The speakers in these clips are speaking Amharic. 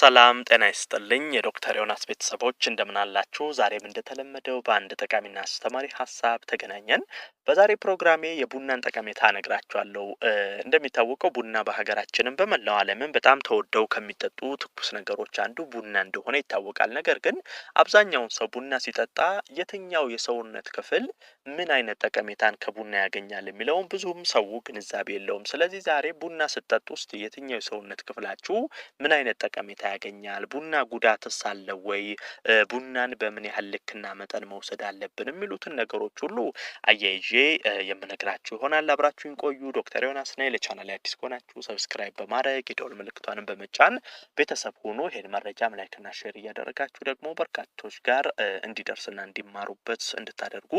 ሰላም ጤና ይስጥልኝ የዶክተር ዮናስ ቤተሰቦች እንደምን አላችሁ? ዛሬም እንደተለመደው በአንድ ጠቃሚና አስተማሪ ሀሳብ ተገናኘን። በዛሬ ፕሮግራሜ የቡናን ጠቀሜታ እነግራችኋለሁ። እንደሚታወቀው ቡና በሀገራችንም በመላው ዓለምም በጣም ተወደው ከሚጠጡ ትኩስ ነገሮች አንዱ ቡና እንደሆነ ይታወቃል። ነገር ግን አብዛኛውን ሰው ቡና ሲጠጣ የትኛው የሰውነት ክፍል ምን አይነት ጠቀሜታን ከቡና ያገኛል የሚለውን ብዙም ሰው ግንዛቤ የለውም። ስለዚህ ዛሬ ቡና ስትጠጡ ውስጥ የትኛው የሰውነት ክፍላችሁ ምን አይነት ጠቀሜታ ያገኛል? ቡና ጉዳትስ አለው ወይ? ቡናን በምን ያህል ልክና መጠን መውሰድ አለብን? የሚሉትን ነገሮች ሁሉ አያይዤ የምነግራችሁ ይሆናል። አብራችሁኝ ቆዩ። ዶክተር ዮናስ ነኝ። ለቻናሌ አዲስ ከሆናችሁ ሰብስክራይብ በማድረግ የደወል ምልክቷንም በመጫን ቤተሰብ ሆኖ ይሄን መረጃም ላይክና ሼር እያደረጋችሁ ደግሞ በርካቶች ጋር እንዲደርስና እንዲማሩበት እንድታደርጉ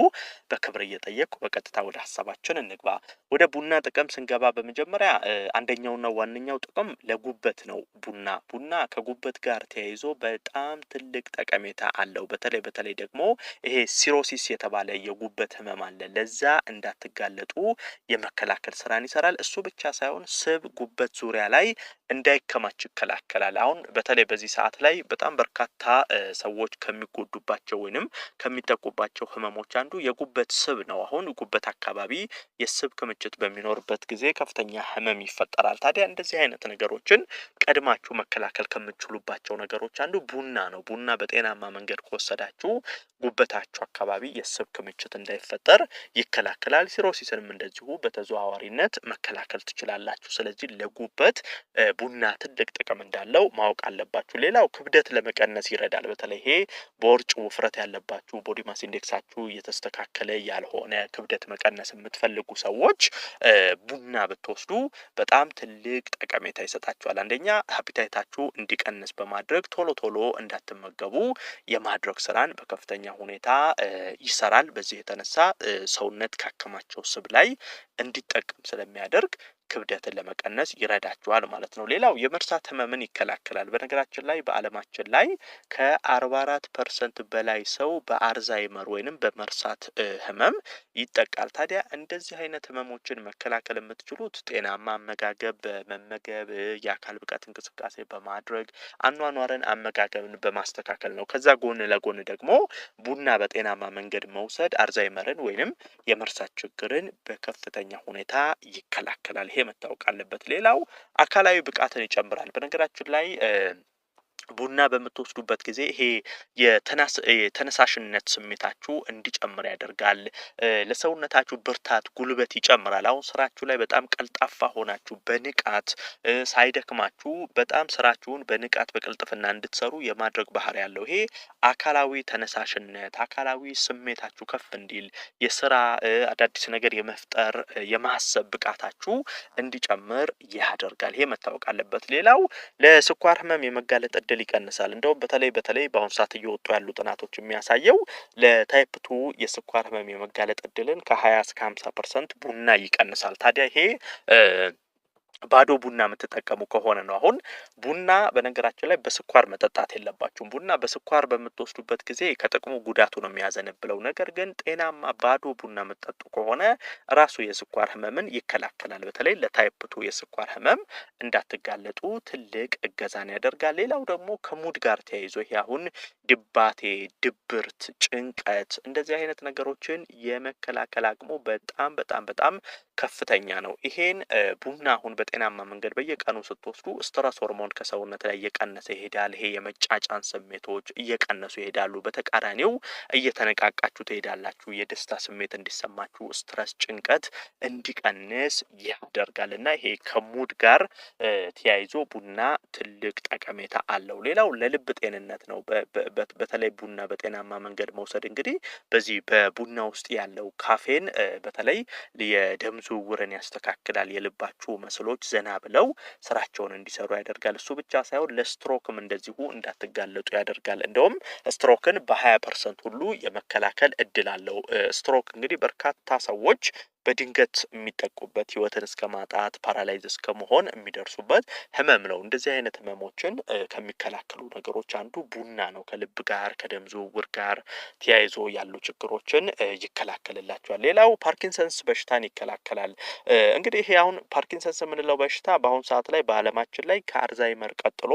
በክብር እየጠየቅኩ በቀጥታ ወደ ሀሳባችን እንግባ። ወደ ቡና ጥቅም ስንገባ በመጀመሪያ አንደኛውና ዋነኛው ጥቅም ለጉበት ነው። ቡና ከጉበት ጋር ተያይዞ በጣም ትልቅ ጠቀሜታ አለው። በተለይ ደግሞ ይሄ ሲሮሲስ የተባለ የጉበት ህመም አለ። ለዛ እንዳትጋለጡ የመከላከል ስራን ይሰራል። እሱ ብቻ ሳይሆን ስብ ጉበት ዙሪያ ላይ እንዳይከማች ይከላከላል። አሁን በተለይ በዚህ ሰዓት ላይ በጣም በርካታ ሰዎች ከሚጎዱባቸው ወይንም ከሚጠቁባቸው ህመሞች አንዱ የጉበት ስብ ነው። አሁን ጉበት አካባቢ የስብ ክምችት በሚኖርበት ጊዜ ከፍተኛ ህመም ይፈጠራል። ታዲያ እንደዚህ አይነት ነገሮችን ቀድማችሁ መከላከል ከምትችሉባቸው ነገሮች አንዱ ቡና ነው። ቡና በጤናማ መንገድ ከወሰዳችሁ ጉበታችሁ አካባቢ የስብ ክምችት እንዳይፈጠር ይከላከላል። ሲሮሲስንም እንደዚሁ በተዘዋዋሪነት መከላከል ትችላላችሁ። ስለዚህ ለጉበት ቡና ትልቅ ጥቅም እንዳለው ማወቅ አለባችሁ። ሌላው ክብደት ለመቀነስ ይረዳል። በተለይ ይሄ በውርጭ ውፍረት ያለባችሁ ቦዲ ማስ ኢንዴክሳችሁ እየተስተካከለ ያልሆነ ክብደት መቀነስ የምትፈልጉ ሰዎች ቡና ብትወስዱ በጣም ትልቅ ጠቀሜታ ይሰጣችኋል። አንደኛ አፒታይታችሁ እንዲቀንስ በማድረግ ቶሎ እንዳትመገቡ የማድረግ ስራን በከፍተኛ ሁኔታ ይሰራል። በዚህ የተነሳ ሰውነት ካከማቸው ስብ ላይ እንዲጠቀም ስለሚያደርግ ክብደትን ለመቀነስ ይረዳችኋል ማለት ነው። ሌላው የመርሳት ህመምን ይከላከላል። በነገራችን ላይ በዓለማችን ላይ ከ44% በላይ ሰው በአልዛይመር ወይንም በመርሳት ህመም ይጠቃል። ታዲያ እንደዚህ አይነት ህመሞችን መከላከል የምትችሉት ጤናማ አመጋገብ በመመገብ የአካል ብቃት እንቅስቃሴ በማድረግ አኗኗርን አመጋገብን በማስተካከል ነው። ከዛ ጎን ለጎን ደግሞ ቡና በጤናማ መንገድ መውሰድ አልዛይመርን ወይንም የመርሳት ችግርን በከፍተኛ ሁኔታ ይከላከላል። ይሄ መታወቅ አለበት። ሌላው አካላዊ ብቃትን ይጨምራል። በነገራችን ላይ ቡና በምትወስዱበት ጊዜ ይሄ የተነሳሽነት ስሜታችሁ እንዲጨምር ያደርጋል። ለሰውነታችሁ ብርታት፣ ጉልበት ይጨምራል። አሁን ስራችሁ ላይ በጣም ቀልጣፋ ሆናችሁ በንቃት ሳይደክማችሁ በጣም ስራችሁን በንቃት በቅልጥፍና እንድትሰሩ የማድረግ ባህሪ ያለው ይሄ አካላዊ ተነሳሽነት፣ አካላዊ ስሜታችሁ ከፍ እንዲል የስራ አዳዲስ ነገር የመፍጠር የማሰብ ብቃታችሁ እንዲጨምር ያደርጋል። ይሄ መታወቅ አለበት። ሌላው ለስኳር ህመም የመጋለጥ እድል ይቀንሳል። እንደውም በተለይ በአሁኑ ሰዓት እየወጡ ያሉ ጥናቶች የሚያሳየው ለታይፕ 2 የስኳር ህመም የመጋለጥ እድልን ከ20 እስከ 50% ቡና ይቀንሳል። ታዲያ ይሄ ባዶ ቡና የምትጠቀሙ ከሆነ ነው። አሁን ቡና በነገራችን ላይ በስኳር መጠጣት የለባችሁም። ቡና በስኳር በምትወስዱበት ጊዜ ከጥቅሙ ጉዳቱ ነው የሚያዘነብለው። ነገር ግን ጤናማ ባዶ ቡና የምትጠጡ ከሆነ ራሱ የስኳር ህመምን ይከላከላል። በተለይ ለታይፕ 2 የስኳር ህመም እንዳትጋለጡ ትልቅ እገዛን ያደርጋል። ሌላው ደግሞ ከሙድ ጋር ተያይዞ ይሄ አሁን ድባቴ፣ ድብርት፣ ጭንቀት እንደዚህ አይነት ነገሮችን የመከላከል አቅሙ በጣም ከፍተኛ ነው። ይሄን ቡና አሁን በጤናማ መንገድ በየቀኑ ስትወስዱ ስትረስ ሆርሞን ከሰውነት ላይ እየቀነሰ ይሄዳል። ይሄ የመጫጫን ስሜቶች እየቀነሱ ይሄዳሉ። በተቃራኒው እየተነቃቃችሁ ትሄዳላችሁ። የደስታ ስሜት እንዲሰማችሁ፣ ስትረስ፣ ጭንቀት እንዲቀንስ ያደርጋልና ይሄ ከሙድ ጋር ተያይዞ ቡና ትልቅ ጠቀሜታ አለው። ሌላው ለልብ ጤንነት ነው። በተለይ ቡና በጤናማ መንገድ መውሰድ እንግዲህ በዚህ በቡና ውስጥ ያለው ካፌን በተለይ የደም ዝውውርን ያስተካክላል። የልባችሁ መስሎች ዘና ብለው ስራቸውን እንዲሰሩ ያደርጋል። እሱ ብቻ ሳይሆን ለስትሮክም እንደዚሁ እንዳትጋለጡ ያደርጋል። እንደውም ስትሮክን በ20% ሁሉ የመከላከል እድል አለው። ስትሮክ እንግዲህ በርካታ ሰዎች በድንገት የሚጠቁበት ህይወትን እስከ ማጣት ፓራላይዝ እስከ መሆን የሚደርሱበት ህመም ነው። እንደዚህ አይነት ህመሞችን ከሚከላከሉ ነገሮች አንዱ ቡና ነው። ከልብ ጋር ከደም ዝውውር ጋር ተያይዞ ያሉ ችግሮችን ይከላከልላቸዋል። ሌላው ፓርኪንሰንስ በሽታን ይከላከላል። እንግዲህ ይሄ አሁን ፓርኪንሰንስ የምንለው በሽታ በአሁኑ ሰዓት ላይ በአለማችን ላይ ከአልዛይመር ቀጥሎ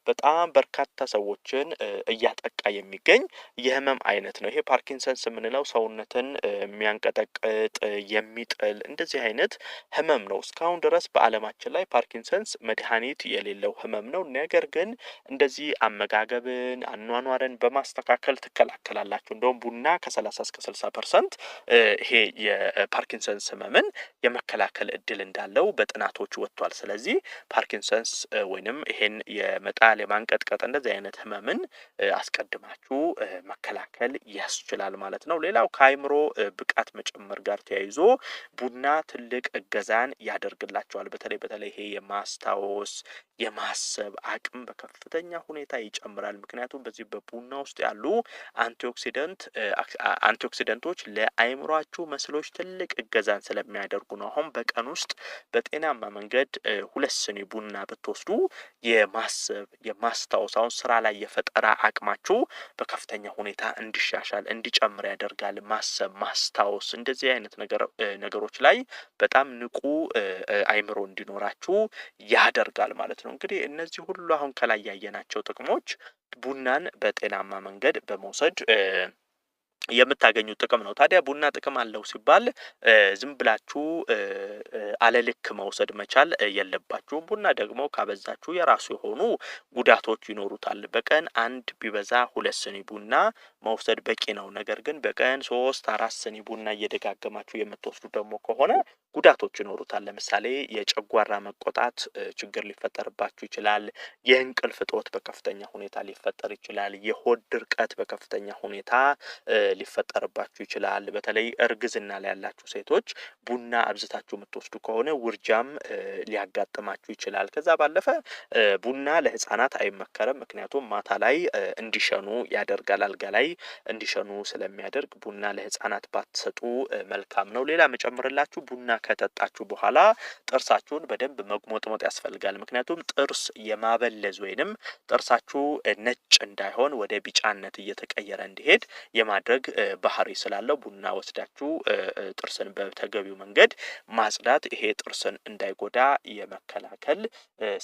በጣም በርካታ ሰዎችን እያጠቃ የሚገኝ የህመም አይነት ነው። ይሄ ፓርኪንሰንስ የምንለው ሰውነትን የሚያንቀጠቅጥ የሚጥል እንደዚህ አይነት ህመም ነው። እስካሁን ድረስ በአለማችን ላይ ፓርኪንሰንስ መድኃኒት የሌለው ህመም ነው። ነገር ግን እንደዚህ አመጋገብን አኗኗርን በማስተካከል ትከላከላላችሁ። እንደውም ቡና ከ30 እስከ 60% ይሄ የፓርኪንሰንስ ህመምን የመከላከል እድል እንዳለው በጥናቶች ወጥቷል። ስለዚህ ፓርኪንሰንስ ወይንም ይሄን የመጣል የማንቀጥቀጥ እንደዚህ አይነት ህመምን አስቀድማችሁ መከላከል ያስችላል ማለት ነው። ሌላው ከአይምሮ ብቃት መጨመር ጋር ተያይዞ ቡና ትልቅ እገዛን ያደርግላቸዋል። በተለይ ይሄ የማስታወስ የማሰብ አቅም በከፍተኛ ሁኔታ ይጨምራል። ምክንያቱም በዚህ በቡና ውስጥ ያሉ አንቲኦክሲደንቶች ለአይምሯችሁ መስሎች ትልቅ እገዛን ስለሚያደርጉ ነው። አሁን በቀን ውስጥ በጤናማ መንገድ 2 ስኒ ቡና ብትወስዱ የማሰብ የማስታወስ አሁን ስራ ላይ የፈጠራ አቅማችሁ በከፍተኛ ሁኔታ እንዲሻሻል እንዲጨምር ያደርጋል። ማሰብ ማስታወስ እንደዚህ አይነት ነገሮች ላይ በጣም ንቁ አይምሮ እንዲኖራችሁ ያደርጋል ማለት ነው። እንግዲህ እነዚህ ሁሉ አሁን ከላይ ያየናቸው ጥቅሞች ቡናን በጤናማ መንገድ በመውሰድ የምታገኙት ጥቅም ነው። ታዲያ ቡና ጥቅም አለው ሲባል ዝም ብላችሁ አለልክ መውሰድ መቻል የለባችሁም። ቡና ደግሞ ካበዛችሁ የራሱ የሆኑ ጉዳቶች ይኖሩታል። በቀን አንድ ቢበዛ 2 ስኒ ቡና መውሰድ በቂ ነው። ነገር ግን በቀን 3-4 ስኒ ቡና እየደጋገማችሁ የምትወስዱ ደግሞ ከሆነ ጉዳቶች ይኖሩታል። ለምሳሌ የጨጓራ መቆጣት ችግር ሊፈጠርባችሁ ይችላል። የእንቅልፍ እጦት በከፍተኛ ሁኔታ ሊፈጠር ይችላል። የሆድ ድርቀት በከፍተኛ ሁኔታ ሊፈጠርባችሁ ይችላል። በተለይ እርግዝና ላይ ያላችሁ ሴቶች ቡና አብዝታችሁ የምትወስዱ ከሆነ ውርጃም ሊያጋጥማችሁ ይችላል። ከዛ ባለፈ ቡና ለህፃናት አይመከርም። ምክንያቱም ማታ ላይ እንዲሸኑ ያደርጋል። አልጋ ላይ እንዲሸኑ ስለሚያደርግ ቡና ለህፃናት ባትሰጡ መልካም ነው። ሌላ መጨምርላችሁ ቡና ከጠጣችሁ በኋላ ጥርሳችሁን በደንብ መግሞጥሞጥ ያስፈልጋል። ምክንያቱም ጥርስ የማበለዝ ወይንም ጥርሳችሁ ነጭ እንዳይሆን ወደ ቢጫነት እየተቀየረ እንዲሄድ የማድረግ ባህሪ ስላለው ቡና ወስዳችሁ ጥርስን በተገቢው መንገድ ማጽዳት ይሄ ጥርስን እንዳይጎዳ የመከላከል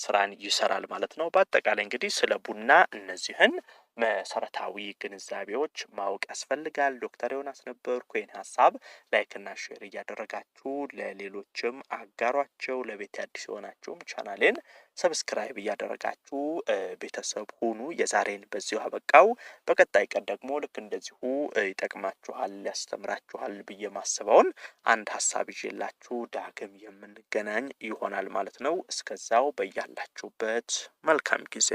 ስራን ይሰራል ማለት ነው። በአጠቃላይ እንግዲህ ስለ ቡና እነዚህን መሰረታዊ ግንዛቤዎች ማወቅ ያስፈልጋል። ዶክተር ዮናስ ነበርኩ። ይህን ሀሳብ ላይክና ሼር እያደረጋችሁ ለሌሎችም አጋሯቸው። ለቤት አዲስ የሆናችሁም ቻናሌን ሰብስክራይብ እያደረጋችሁ ቤተሰብ ሁኑ። የዛሬን በዚሁ አበቃው። በቀጣይ ቀን ደግሞ ልክ እንደዚሁ ይጠቅማችኋል ያስተምራችኋል ብዬ ማስበውን አንድ ሀሳብ ይዤላችሁ ዳግም የምንገናኝ ይሆናል ማለት ነው። እስከዛው በያላችሁበት መልካም ጊዜ